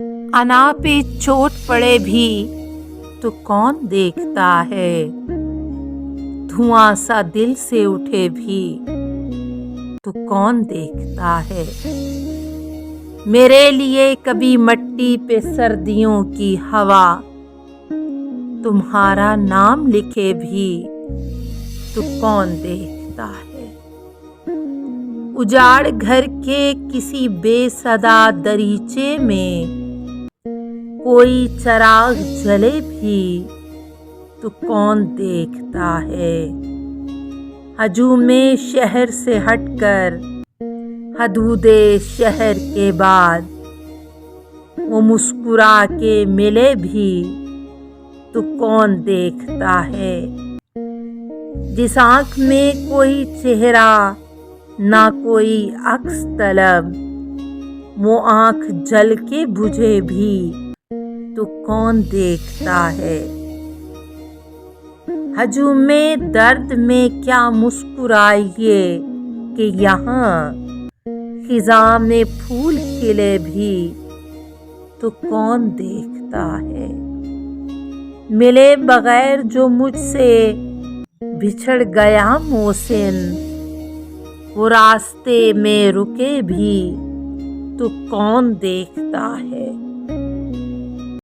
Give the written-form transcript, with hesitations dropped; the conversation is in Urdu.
انا پہ چوٹ پڑے بھی تو کون دیکھتا ہے، دھواں سا دل سے اٹھے بھی تو کون دیکھتا ہے، میرے لیے کبھی مٹی پہ سردیوں کی ہوا تمہارا نام لکھے بھی تو کون دیکھتا ہے، اجاڑ گھر کے کسی بے صدا دریچے میں کوئی چراغ جلے بھی تو کون دیکھتا ہے، ہجوم شہر سے ہٹ کر حدود شہر کے بعد وہ مسکرا کے ملے بھی تو کون دیکھتا ہے، جس آنکھ میں کوئی چہرہ نہ کوئی عکس طلب، وہ آنکھ جل کے بجھے بھی تو کون دیکھتا ہے، ہجوم درد میں کیا مسکرائیے کہ یہاں خزاں میں پھول کھلے بھی تو کون دیکھتا ہے، ملے بغیر جو مجھ سے بچھڑ گیا محسن، وہ راستے میں رکے بھی تو کون دیکھتا ہے۔